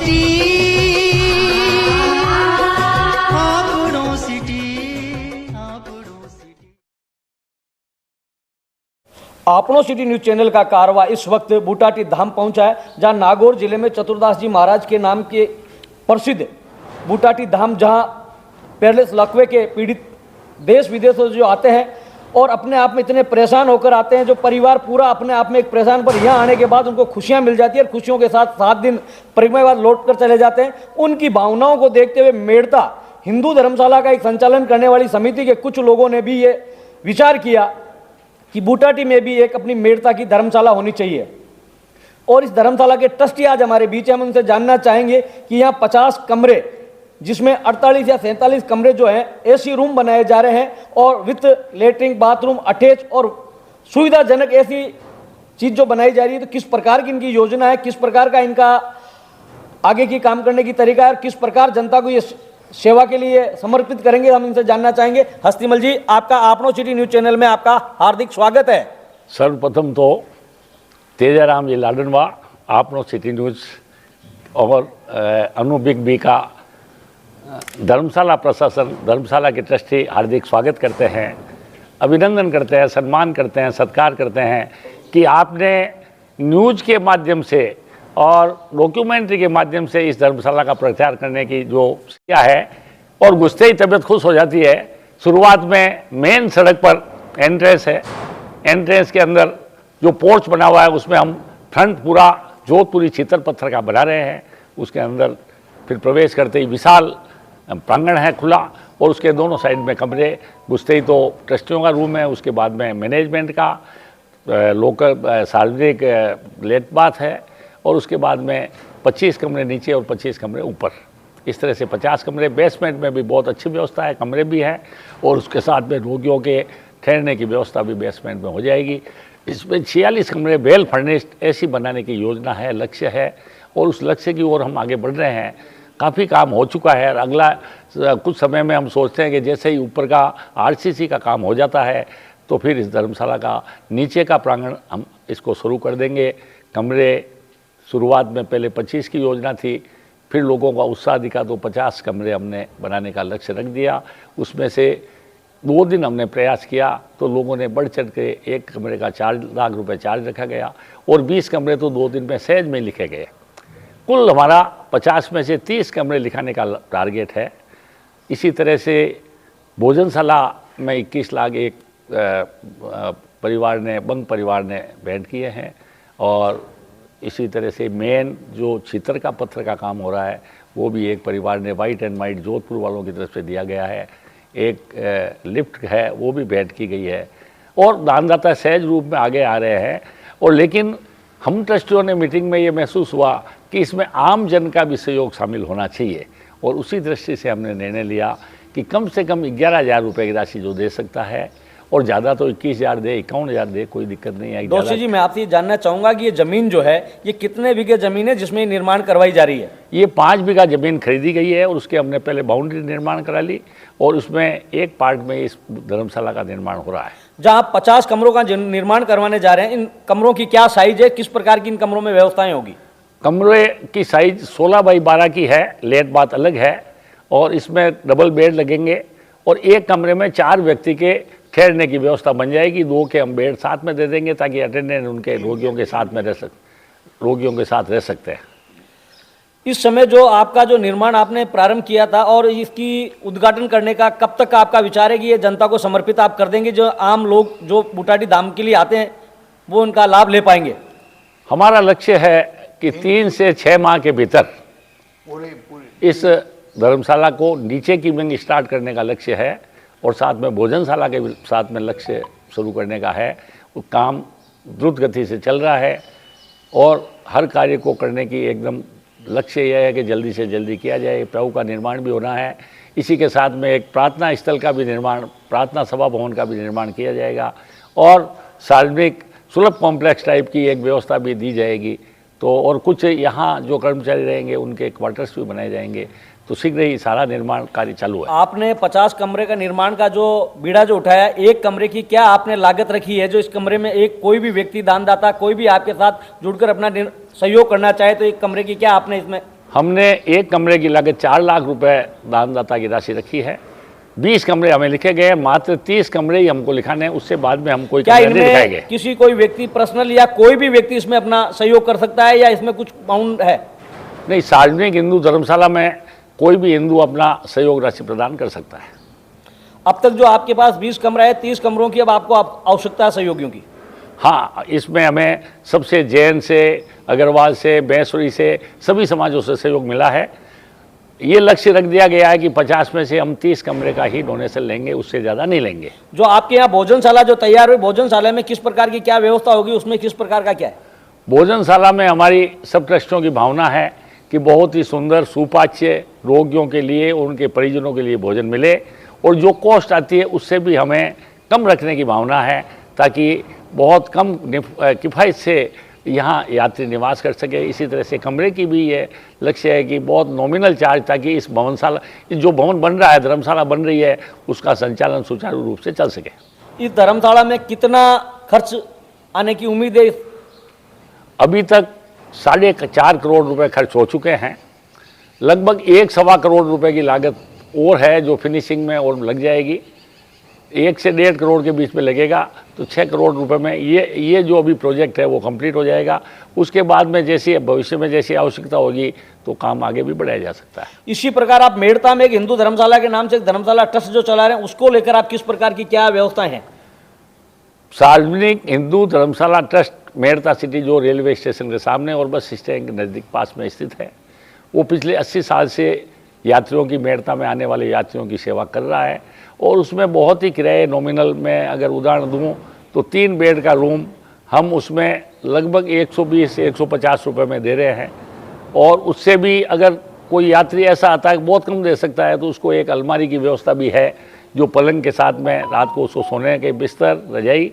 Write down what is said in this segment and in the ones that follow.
City, Aapdo city, Aapdo city. Apno city news channel का कारवा इस वक्त बूटाटी धाम पहुंचा है, जहां नागौर जिले में चतुरदास जी महाराज के नाम के प्रसिद्ध बूटाटी धाम, जहां पैरलेस लकवे के पीड़ित देश विदेश से जो आते हैं और अपने आप में इतने परेशान होकर आते हैं, जो परिवार पूरा अपने आप में एक परेशान, पर यहाँ आने के बाद उनको खुशियाँ मिल जाती है और खुशियों के साथ 7 दिन परिक्रमा बाद लौट कर चले जाते हैं। उनकी भावनाओं को देखते हुए मेड़ता हिंदू धर्मशाला का एक संचालन करने वाली समिति के कुछ लोगों ने भी ये विचार किया कि बूटाटी में भी एक अपनी मेड़ता की धर्मशाला होनी चाहिए। और इस धर्मशाला के ट्रस्टी आज हमारे बीच हैं। हम उनसे जानना चाहेंगे कि यहाँ 50 कमरे, जिसमें 48 या 47 कमरे जो हैं एसी रूम बनाए जा रहे हैं और विथ लेटरिन बाथरूम अटैच और सुविधाजनक ऐसी चीज़ जो बनाई जा रही है, तो किस प्रकार की इनकी योजना है, किस प्रकार का इनका आगे की काम करने की तरीका है और किस प्रकार जनता को ये सेवा के लिए समर्पित करेंगे, हम इनसे जानना चाहेंगे। हस्तिमल जी, आपका आपनो सिटी न्यूज चैनल में आपका हार्दिक स्वागत है। सर्वप्रथम तो तेजाराम जी लाडनवा, आपनो सिटी न्यूज और अनु बिग बी का धर्मशाला प्रशासन, धर्मशाला के ट्रस्टी हार्दिक स्वागत करते हैं, अभिनंदन करते हैं, सम्मान करते हैं, सत्कार करते हैं कि आपने न्यूज के माध्यम से और डॉक्यूमेंट्री के माध्यम से इस धर्मशाला का प्रचार करने की जो किया है, और घुसते ही तबीयत खुश हो जाती है। शुरुआत में मेन सड़क पर एंट्रेंस है, एंट्रेंस के अंदर जो पोर्च बना हुआ है उसमें हम फ्रंट पूरा जोधपुरी चीतर पत्थर का बना रहे हैं। उसके अंदर फिर प्रवेश करते ही विशाल प्रांगण है खुला, और उसके दोनों साइड में कमरे। घुसते ही तो ट्रस्टियों का रूम है, उसके बाद में मैनेजमेंट का लोकल सार्वजनिक लेट बाथ है, और उसके बाद में 25 कमरे नीचे और 25 कमरे ऊपर। इस तरह से 50 कमरे। बेसमेंट में भी बहुत अच्छी व्यवस्था है, कमरे भी हैं, और उसके साथ में रोगियों के ठहरने की व्यवस्था भी बेसमेंट में हो जाएगी। इसमें 46 कमरे वेल फर्निश्ड एसी बनाने की योजना है, लक्ष्य है, और उस लक्ष्य की ओर हम आगे बढ़ रहे हैं। काफ़ी काम हो चुका है और अगला कुछ समय में हम सोचते हैं कि जैसे ही ऊपर का आरसीसी का काम हो जाता है तो फिर इस धर्मशाला का नीचे का प्रांगण हम इसको शुरू कर देंगे। कमरे शुरुआत में पहले 25 की योजना थी, फिर लोगों का उत्साह दिखा तो 50 कमरे हमने बनाने का लक्ष्य रख दिया। उसमें से 2 दिन हमने प्रयास किया तो लोगों ने बढ़ चढ़ के 1 कमरे का 4 लाख रुपए चार्ज रखा गया, और 20 कमरे तो 2 दिन में सहज में लिखे गए। कुल हमारा 50 में से 30 कमरे लिखाने का टारगेट है। इसी तरह से भोजनशाला में 21 लाख एक परिवार ने, बंग परिवार ने भेंट किए हैं, और इसी तरह से मेन जो चित्र का पत्थर का काम हो रहा है वो भी एक परिवार ने वाइट एंड वाइट जोधपुर वालों की तरफ से दिया गया है। एक लिफ्ट है वो भी भेंट की गई है, और दानदाता सहज रूप में आगे आ रहे हैं। और लेकिन हम ट्रस्टियों ने मीटिंग में ये महसूस हुआ कि इसमें आम जन का भी सहयोग शामिल होना चाहिए, और उसी दृष्टि से हमने निर्णय लिया कि कम से कम 11,000 रुपये की राशि जो दे सकता है, और ज़्यादा तो 21,000 दे, 51,000 दे, कोई दिक्कत नहीं है। दोषी जी, मैं आपसे ये जानना चाहूँगा कि ये ज़मीन जो है ये कितने बीघे ज़मीन है जिसमें निर्माण करवाई जा रही है? ये 5 बीघा ज़मीन खरीदी गई है, और उसके हमने पहले बाउंड्री निर्माण करा ली, और उसमें एक पार्ट में इस धर्मशाला का निर्माण हो रहा है। जहाँ आप 50 कमरों का निर्माण करवाने जा रहे हैं, इन कमरों की क्या साइज है, किस प्रकार की इन कमरों में व्यवस्थाएं होगी? कमरे की साइज 16 बाई 12 की है, लेट बात अलग है, और इसमें डबल बेड लगेंगे, और एक कमरे में 4 व्यक्ति के ठहरने की व्यवस्था बन जाएगी। 2 के हम बेड साथ में दे देंगे ताकि अटेंडेंट उनके रोगियों के साथ रह सकते हैं। इस समय जो आपका जो निर्माण आपने प्रारंभ किया था, और इसकी उद्घाटन करने का कब तक का आपका विचार है कि ये जनता को समर्पित आप कर देंगे, जो आम लोग जो बूटाटी धाम के लिए आते हैं वो उनका लाभ ले पाएंगे? हमारा लक्ष्य है कि 3 से 6 माह के भीतर इस धर्मशाला को नीचे की विंग स्टार्ट करने का लक्ष्य है, और साथ में भोजनशाला के साथ में लक्ष्य शुरू करने का है। वो काम द्रुत गति से चल रहा है, और हर कार्य को करने की एकदम लक्ष्य यह है कि जल्दी से जल्दी किया जाए। प्रभु का निर्माण भी होना है, इसी के साथ में एक प्रार्थना स्थल का भी निर्माण, प्रार्थना सभा भवन का भी निर्माण किया जाएगा, और सार्वजनिक सुलभ कॉम्प्लेक्स टाइप की एक व्यवस्था भी दी जाएगी। तो और कुछ यहाँ जो कर्मचारी रहेंगे उनके क्वार्टर्स भी बनाए जाएंगे। तो शीघ्र ही सारा निर्माण कार्य चालू है। आपने 50 कमरे का निर्माण का जो बीड़ा जो उठाया, एक कमरे की क्या आपने लागत रखी है? जो इस कमरे में एक कोई भी व्यक्ति दानदाता कोई भी आपके साथ जुड़कर अपना सहयोग करना चाहे तो एक कमरे की क्या आपने इसमें हमने एक कमरे की लागत 4 लाख रुपए दानदाता की राशि रखी है। 20 कमरे हमें लिखे गए, मात्र 30 कमरे ही हमको लिखाने हैं, उससे बाद में हम कोई क्या कमरे नहीं दिखाएंगे। इनमें किसी कोई व्यक्ति पर्सनल या कोई भी व्यक्ति इसमें अपना सहयोग कर सकता है या इसमें कुछ बाउंड है? नहीं, सार्वजनिक हिंदू धर्मशाला में कोई भी हिंदू अपना सहयोग राशि प्रदान कर सकता है। अब तक जो आपके पास 20 कमरा है, 30 कमरों की अब आपको आवश्यकता है सहयोगियों की? हाँ, इसमें हमें सबसे जैन से, अग्रवाल से, बैसुरी से, सभी समाजों से सहयोग मिला है। ये लक्ष्य रख दिया गया है कि 50 में से हम 30 कमरे का ही डोनेशन लेंगे, उससे ज़्यादा नहीं लेंगे। जो आपके यहाँ भोजनशाला जो तैयार हुई, भोजनशाला में किस प्रकार की क्या व्यवस्था होगी, उसमें किस प्रकार का क्या है? भोजनशाला में हमारी सब ट्रस्टों की भावना है कि बहुत ही सुंदर सुपाच्य रोगियों के लिए, उनके परिजनों के लिए भोजन मिले, और जो कॉस्ट आती है उससे भी हमें कम रखने की भावना है, ताकि बहुत कम किफ़ायत से यहाँ यात्री निवास कर सके। इसी तरह से कमरे की भी ये लक्ष्य है कि बहुत नॉमिनल चार्ज, ताकि इस भवनशाला, जो भवन बन रहा है, धर्मशाला बन रही है, उसका संचालन सुचारू रूप से चल सके। इस धर्मशाला में कितना खर्च आने की उम्मीद है? अभी तक 4.5 करोड़ रुपए खर्च हो चुके हैं। लगभग 1.25 करोड़ रुपए की लागत और है जो फिनिशिंग में और लग जाएगी। 1 से 1.5 करोड़ के बीच में लगेगा, तो 6 करोड़ रुपए में ये जो अभी प्रोजेक्ट है वो कंप्लीट हो जाएगा। उसके बाद में जैसी भविष्य में जैसी आवश्यकता होगी तो काम आगे भी बढ़ाया जा सकता है। इसी प्रकार आप मेड़ता में एक हिंदू धर्मशाला के नाम से एक धर्मशाला ट्रस्ट जो चला रहे हैं, उसको लेकर आप किस प्रकार की क्या व्यवस्थाएं हैं? सार्वजनिक हिंदू धर्मशाला ट्रस्ट मेड़ता सिटी, जो रेलवे स्टेशन के सामने और बस स्टैंड के नज़दीक पास में स्थित है, वो पिछले 80 साल से यात्रियों की, मेड़ता में आने वाले यात्रियों की सेवा कर रहा है। और उसमें बहुत ही किराए नॉमिनल में अगर उदाहरण दूँ तो 3 बेड का रूम हम उसमें लगभग 120 से 150 रुपये में दे रहे हैं। और उससे भी अगर कोई यात्री ऐसा आता है बहुत कम दे सकता है, तो उसको एक अलमारी की व्यवस्था भी है, जो पलंग के साथ में रात को उसको सोने के बिस्तर, रजाई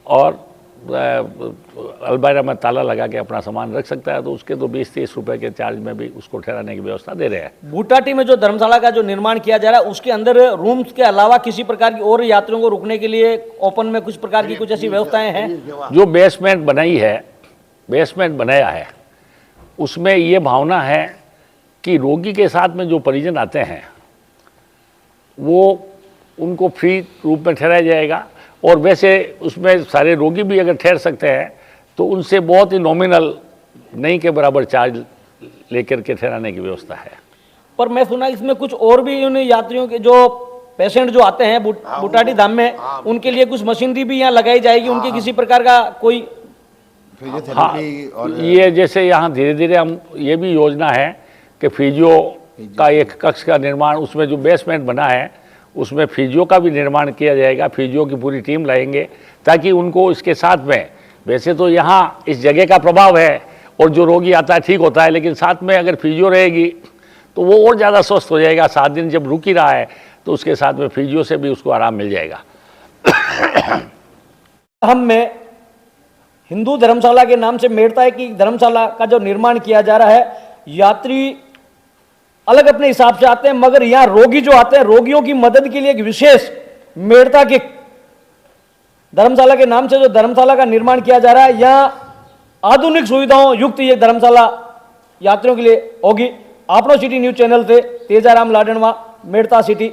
और अलमारी में ताला लगा के अपना सामान रख सकता है। तो उसके तो 20-30 रुपए के चार्ज में भी उसको ठहराने की व्यवस्था दे रहे हैं। बूटाटी में जो धर्मशाला का जो निर्माण किया जा रहा है, उसके अंदर रूम्स के अलावा किसी प्रकार की और यात्रियों को रुकने के लिए ओपन में कुछ प्रकार की कुछ ऐसी व्यवस्थाएं हैं? जो बेसमेंट बनाई है, बेसमेंट बनाया है, उसमें ये भावना है कि रोगी के साथ में जो परिजन आते हैं वो उनको फ्री रूप में ठहराया जाएगा। और वैसे उसमें सारे रोगी भी अगर ठहर सकते हैं तो उनसे बहुत ही नॉमिनल, नहीं के बराबर चार्ज लेकर के ठहराने की व्यवस्था है। पर मैं सुना इसमें कुछ और भी उन यात्रियों के जो पेशेंट जो आते हैं बूटाटी धाम में, उनके लिए कुछ मशीनरी भी यहाँ लगाई जाएगी, उनके किसी प्रकार का कोई? हाँ, ये जैसे यहाँ धीरे धीरे हम, ये भी योजना है कि फिजियो का एक कक्ष का निर्माण, उसमें जो बेसमेंट बना है उसमें फिजियो का भी निर्माण किया जाएगा। फिजियो की पूरी टीम लाएंगे, ताकि उनको इसके साथ में, वैसे तो यहाँ इस जगह का प्रभाव है और जो रोगी आता है ठीक होता है, लेकिन साथ में अगर फिजियो रहेगी तो वो और ज़्यादा स्वस्थ हो जाएगा। 7 दिन जब रुक ही रहा है तो उसके साथ में फिजियो से भी उसको आराम मिल जाएगा। हम में हिंदू धर्मशाला के नाम से मेड़ता है कि धर्मशाला का जो निर्माण किया जा रहा है, यात्री अलग अपने हिसाब से आते हैं, मगर यहाँ रोगी जो आते हैं, रोगियों की मदद के लिए एक विशेष मेड़ता के धर्मशाला के नाम से जो धर्मशाला का निर्माण किया जा रहा है, यहाँ आधुनिक सुविधाओं युक्त ये धर्मशाला यात्रियों के लिए होगी। आपनो सिटी न्यूज चैनल से तेजाराम लाडनवा, मेड़ता सिटी।